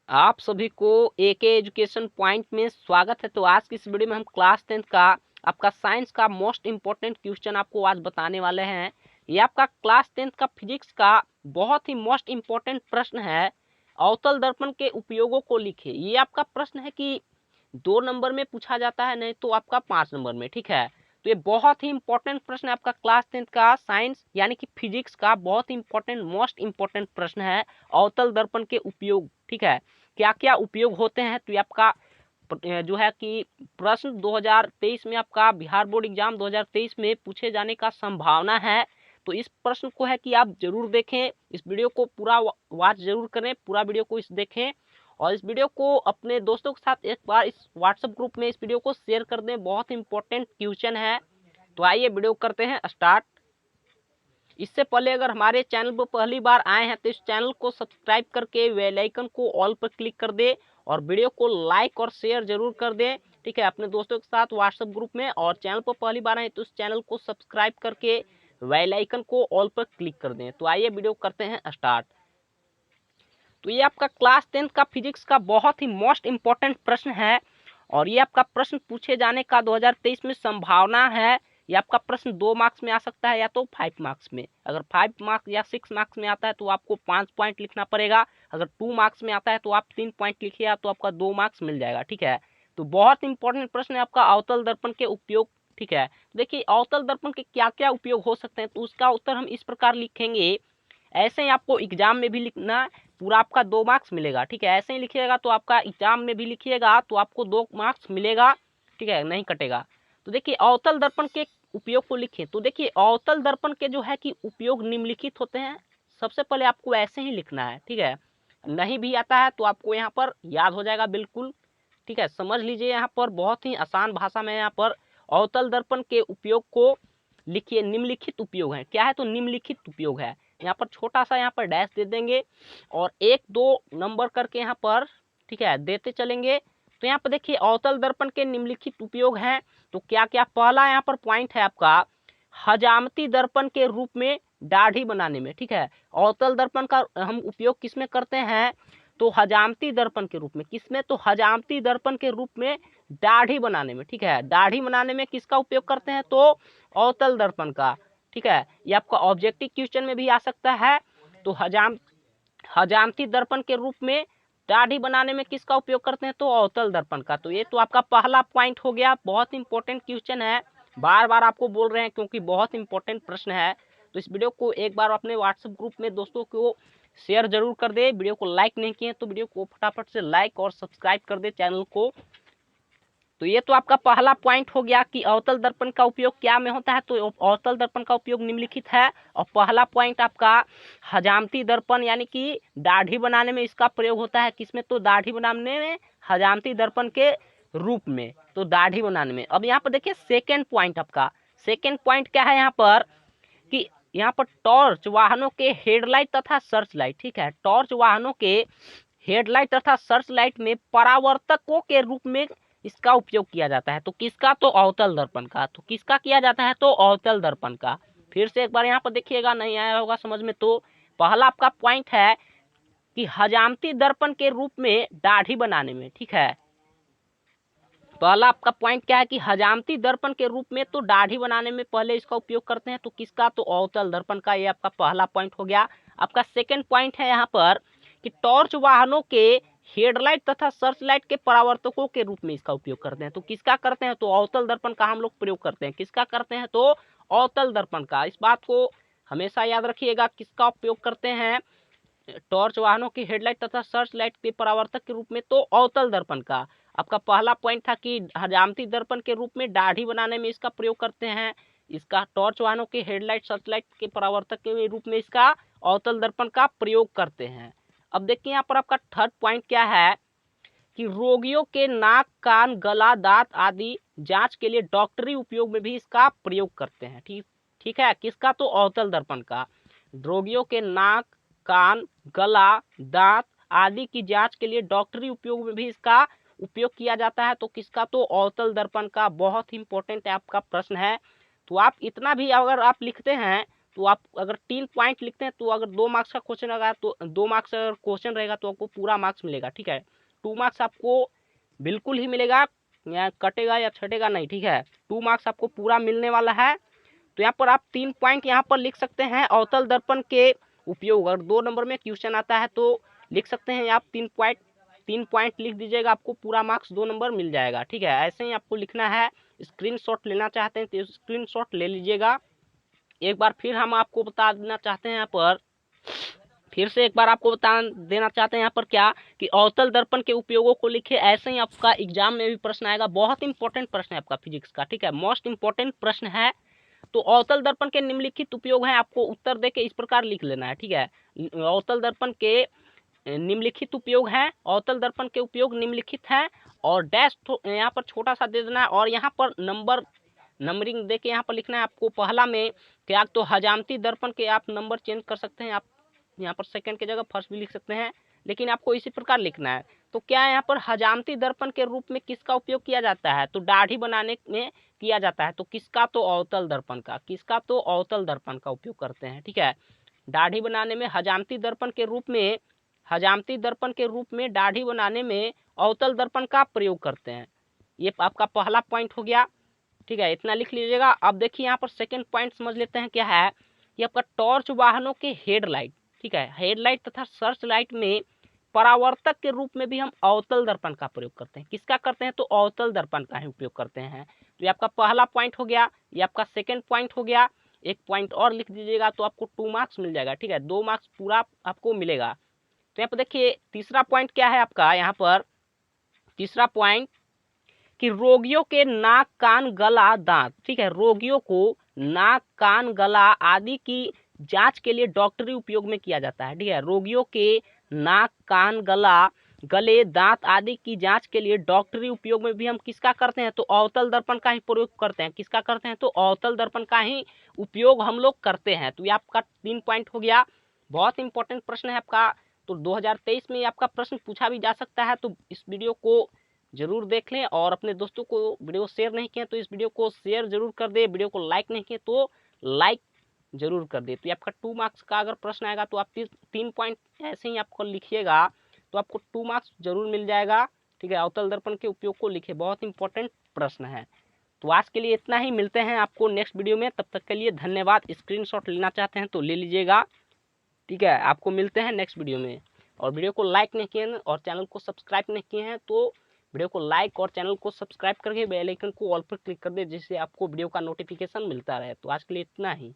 आप सभी को एके एजुकेशन पॉइंट में स्वागत है। तो आज की इस वीडियो में हम क्लास 10 का आपका साइंस का मोस्ट इम्पोर्टेंट क्वेश्चन आपको आज बताने वाले हैं। ये आपका क्लास 10 का फिजिक्स का बहुत ही मोस्ट इम्पोर्टेंट प्रश्न है। अवतल दर्पण के उपयोगों को लिखे। ये आपका प्रश्न है कि 2 नंबर में पूछा जाता है, नहीं तो आपका 5 नंबर में। ठीक है, तो ये बहुत ही इंपॉर्टेंट प्रश्न है आपका क्लास 10 का साइंस यानी कि फिजिक्स का बहुत इंपॉर्टेंट मोस्ट इंपॉर्टेंट प्रश्न है। अवतल दर्पण के उपयोग, ठीक है, क्या क्या उपयोग होते हैं। तो ये आपका जो है कि प्रश्न 2023 में आपका बिहार बोर्ड एग्जाम 2023 में पूछे जाने का संभावना है। तो इस प्रश्न को है कि आप जरूर देखें, इस वीडियो को पूरा वॉच जरूर करें, पूरा वीडियो को इस देखें और इस वीडियो को अपने दोस्तों के साथ एक बार इस व्हाट्सएप ग्रुप में इस वीडियो को शेयर कर दें। बहुत इंपॉर्टेंट क्वेश्चन है। तो आइए वीडियो करते हैं स्टार्ट। इससे पहले अगर हमारे चैनल पर पहली बार आए हैं तो इस चैनल को सब्सक्राइब करके बेल आइकन को ऑल पर क्लिक कर दे और वीडियो को लाइक और शेयर जरूर कर दे। ठीक है, अपने दोस्तों के साथ व्हाट्सएप ग्रुप में, और चैनल पर पहली बार आए तो इस चैनल को सब्सक्राइब करके बेल आइकन को ऑल पर क्लिक कर दें। तो आइए वीडियो करते हैं स्टार्ट। तो ये आपका क्लास 10 का फिजिक्स का बहुत ही मोस्ट इम्पोर्टेंट प्रश्न है और ये आपका प्रश्न पूछे जाने का 2023 में संभावना है। ये आपका प्रश्न 2 मार्क्स में आ सकता है या तो 5 मार्क्स में। अगर 5 मार्क्स या 6 मार्क्स में आता है तो आपको 5 पॉइंट लिखना पड़ेगा। अगर 2 मार्क्स में आता है तो आप 3 पॉइंट लिखिएगा तो आपका 2 मार्क्स मिल जाएगा। ठीक है, तो बहुत इंपॉर्टेंट प्रश्न है आपका अवतल दर्पण के उपयोग। ठीक है, देखिए अवतल दर्पण के क्या क्या उपयोग हो सकते हैं, तो उसका उत्तर हम इस प्रकार लिखेंगे। ऐसे ही आपको एग्जाम में भी लिखना, पूरा आपका 2 मार्क्स मिलेगा। ठीक है, ऐसे ही लिखिएगा तो आपका एग्जाम में भी लिखिएगा तो आपको 2 मार्क्स मिलेगा। ठीक है, नहीं कटेगा। तो देखिए अवतल दर्पण के उपयोग को लिखें। तो देखिए अवतल दर्पण के जो है कि उपयोग निम्नलिखित होते हैं। सबसे पहले आपको ऐसे ही लिखना है। ठीक है, नहीं भी आता है तो आपको यहाँ पर याद हो जाएगा बिल्कुल। ठीक है, समझ लीजिए, यहाँ पर बहुत ही आसान भाषा में यहाँ पर अवतल दर्पण के उपयोग को लिखिए। निम्नलिखित उपयोग है, क्या है तो निम्नलिखित उपयोग है। यहाँ पर छोटा सा यहाँ पर डैश दे देंगे और 1-2 नंबर करके यहाँ पर, ठीक है, देते चलेंगे। तो यहाँ पर देखिए अवतल दर्पण के निम्नलिखित उपयोग हैं। तो क्या क्या, पहला यहाँ पर पॉइंट है आपका हजामती दर्पण के रूप में दाढ़ी बनाने में। ठीक है, अवतल दर्पण का हम उपयोग किसमें करते हैं तो हजामती दर्पण के रूप में। किसमें तो हजामती दर्पण के रूप में दाढ़ी बनाने में। ठीक है, दाढ़ी बनाने में किसका उपयोग करते हैं तो अवतल दर्पण का। ठीक है, ये आपका ऑब्जेक्टिव क्वेश्चन में भी आ सकता है। तो हजामती दर्पण के रूप में दाढ़ी बनाने में किसका उपयोग करते हैं तो अवतल दर्पण का। तो ये तो आपका पहला पॉइंट हो गया। बहुत इंपॉर्टेंट क्वेश्चन है, बार बार आपको बोल रहे हैं क्योंकि बहुत इंपॉर्टेंट प्रश्न है। तो इस वीडियो को एक बार अपने व्हाट्सएप ग्रुप में दोस्तों को शेयर जरूर कर दे। वीडियो को लाइक नहीं किए तो वीडियो को फटाफट से लाइक और सब्सक्राइब कर दे चैनल को। तो ये तो आपका पहला पॉइंट हो गया कि अवतल दर्पण का उपयोग क्या में होता है। तो अवतल दर्पण का उपयोग निम्नलिखित है। और पहला पॉइंट आपका हजामती दर्पण यानी कि दाढ़ी बनाने में इसका प्रयोग होता है। किसमें तो दाढ़ी बनाने में, हजामती दर्पण के रूप में, तो दाढ़ी बनाने में। अब यहाँ पर देखिए सेकेंड पॉइंट आपका, सेकेंड पॉइंट क्या है यहाँ पर कि यहाँ पर टॉर्च वाहनों के हेडलाइट तथा सर्च लाइट। ठीक है, टॉर्च वाहनों के हेडलाइट तथा सर्च लाइट में परावर्तकों के रूप में इसका उपयोग किया जाता है। तो किसका तो अवतल दर्पण का। तो किसका किया जाता है तो अवतल दर्पण का। फिर से एक बार यहाँ पर देखिएगा, नहीं आया होगा समझ में। तो पहला आपका पॉइंट है कि हजामती दर्पण के रूप में दाढ़ी बनाने में। ठीक है, पहला आपका पॉइंट क्या है कि हजामती दर्पण के रूप में तो दाढ़ी बनाने में पहले इसका उपयोग करते हैं। तो किसका तो अवतल दर्पण का। ये आपका पहला पॉइंट हो गया। आपका सेकंड पॉइंट है यहाँ पर कि टॉर्च वाहनों के हेडलाइट तथा सर्च लाइट के परावर्तकों के रूप में इसका उपयोग करते हैं। तो किसका करते हैं तो अवतल दर्पण का हम लोग प्रयोग करते हैं। किसका करते हैं तो अवतल दर्पण का। इस बात को हमेशा याद रखिएगा, किसका उपयोग करते हैं टॉर्च वाहनों की हेडलाइट तथा सर्च लाइट के परावर्तक के रूप में तो अवतल दर्पण का। आपका पहला पॉइंट था कि हजामती दर्पण के रूप में दाढ़ी बनाने में इसका प्रयोग करते हैं। इसका टॉर्च वाहनों के हेडलाइट सर्च लाइट के परावर्तक के रूप में इसका अवतल दर्पण का प्रयोग करते हैं। अब देखिए यहाँ पर आपका थर्ड पॉइंट क्या है कि रोगियों के नाक, कान, गला, दांत आदि जांच के लिए डॉक्टरी उपयोग में भी इसका प्रयोग करते हैं। ठीक ठीक है, किसका तो अवतल दर्पण का। रोगियों के नाक, कान, गला, दांत आदि की जांच के लिए डॉक्टरी उपयोग में भी इसका उपयोग किया जाता है। तो किसका तो अवतल दर्पण का। बहुत ही इंपॉर्टेंट आपका प्रश्न है। तो आप इतना भी अगर आप लिखते हैं तो आप अगर 3 पॉइंट लिखते हैं तो अगर 2 मार्क्स का क्वेश्चन रहेगा तो 2 मार्क्स अगर क्वेश्चन रहेगा तो आपको पूरा मार्क्स मिलेगा, ठीक है। 2 मार्क्स आपको बिल्कुल ही मिलेगा, या कटेगा या छटेगा नहीं, ठीक है। 2 मार्क्स आपको पूरा मिलने वाला है। तो यहाँ पर आप 3 पॉइंट यहाँ पर लिख सकते हैं अवतल दर्पण के उपयोग। अगर 2 नंबर में क्वेश्चन आता है तो लिख सकते हैं आप 3 पॉइंट लिख दीजिएगा, आपको पूरा मार्क्स 2 नंबर मिल जाएगा, ठीक है। ऐसे ही आपको लिखना है। स्क्रीनशॉट लेना चाहते हैं तो स्क्रीनशॉट ले लीजिएगा। एक बार फिर हम आपको बता देना चाहते हैं यहाँ पर, फिर से एक बार आपको बता देना चाहते हैं यहाँ पर क्या कि अवतल दर्पण के उपयोगों को लिखे। ऐसे ही आपका एग्जाम में भी प्रश्न आएगा, बहुत इंपॉर्टेंट प्रश्न है आपका फिजिक्स का, ठीक है, मोस्ट इंपॉर्टेंट प्रश्न है। तो अवतल दर्पण के निम्नलिखित उपयोग हैं, आपको उत्तर दे के इस प्रकार लिख लेना है, ठीक है। अवतल दर्पण के निम्नलिखित उपयोग हैं, अवतल दर्पण के उपयोग निम्नलिखित हैं, और डैश यहाँ पर छोटा सा दे देना है, और यहाँ पर नंबरिंग दे के यहाँ पर लिखना है आपको। पहला में क्या तो हजामती दर्पण के आप नंबर चेंज कर सकते हैं, आप यहाँ पर सेकंड की जगह फर्स्ट भी लिख सकते हैं, लेकिन आपको इसी प्रकार लिखना है। तो क्या है यहाँ पर हजामती दर्पण के रूप में किसका उपयोग किया जाता है, तो दाढ़ी बनाने में किया जाता है। तो किसका, तो अवतल दर्पण का, किसका तो अवतल दर्पण का उपयोग करते हैं, ठीक है। दाढ़ी बनाने में हजामती दर्पण के रूप में, हजामती दर्पण के रूप में दाढ़ी बनाने में अवतल दर्पण का प्रयोग करते हैं। ये आपका पहला पॉइंट हो गया, ठीक है, इतना लिख लीजिएगा। अब देखिए यहाँ पर सेकंड पॉइंट समझ लेते हैं क्या है। ये आपका टॉर्च वाहनों के हेडलाइट, ठीक है, हेडलाइट तथा सर्च लाइट में परावर्तक के रूप में भी हम अवतल दर्पण का प्रयोग करते हैं। किसका करते हैं, तो अवतल दर्पण का ही उपयोग करते हैं। तो ये आपका पहला पॉइंट हो गया, ये आपका सेकंड पॉइंट हो गया। एक पॉइंट और लिख दीजिएगा तो आपको 2 मार्क्स मिल जाएगा, ठीक है, 2 मार्क्स पूरा आपको मिलेगा। तो यहाँ पर देखिए तीसरा पॉइंट क्या है आपका, यहाँ पर तीसरा पॉइंट कि रोगियों के नाक कान गला दांत, ठीक है, रोगियों को नाक कान गला आदि की जांच के लिए डॉक्टरी उपयोग में किया जाता है, ठीक है। रोगियों के नाक कान गला गले दांत आदि की जांच के लिए डॉक्टरी उपयोग में भी हम किसका करते हैं, तो अवतल दर्पण का ही प्रयोग करते हैं। किसका करते हैं, तो अवतल दर्पण का ही उपयोग हम लोग करते हैं। तो ये आपका 3 पॉइंट हो गया, बहुत इंपॉर्टेंट प्रश्न है आपका। तो 2023 में आपका प्रश्न पूछा भी जा सकता है। तो इस वीडियो को जरूर देख लें, और अपने दोस्तों को वीडियो शेयर नहीं किया तो इस वीडियो को शेयर जरूर कर दे, वीडियो को लाइक नहीं किए तो लाइक जरूर कर दे। तो आपका 2 मार्क्स का अगर प्रश्न आएगा तो आप 3 पॉइंट ऐसे ही आपको लिखिएगा तो आपको 2 मार्क्स जरूर मिल जाएगा, ठीक है। अवतल दर्पण के उपयोग को लिखे, बहुत इंपॉर्टेंट प्रश्न है। तो आज के लिए इतना ही, मिलते हैं आपको नेक्स्ट वीडियो में, तब तक के लिए धन्यवाद। स्क्रीनशॉट लेना चाहते हैं तो ले लीजिएगा, ठीक है। आपको मिलते हैं नेक्स्ट वीडियो में। और वीडियो को लाइक नहीं किए और चैनल को सब्सक्राइब नहीं किए हैं तो वीडियो को लाइक और चैनल को सब्सक्राइब करके बेल आइकन को ऑल पर क्लिक कर दे, जिससे आपको वीडियो का नोटिफिकेशन मिलता रहे। तो आज के लिए इतना ही।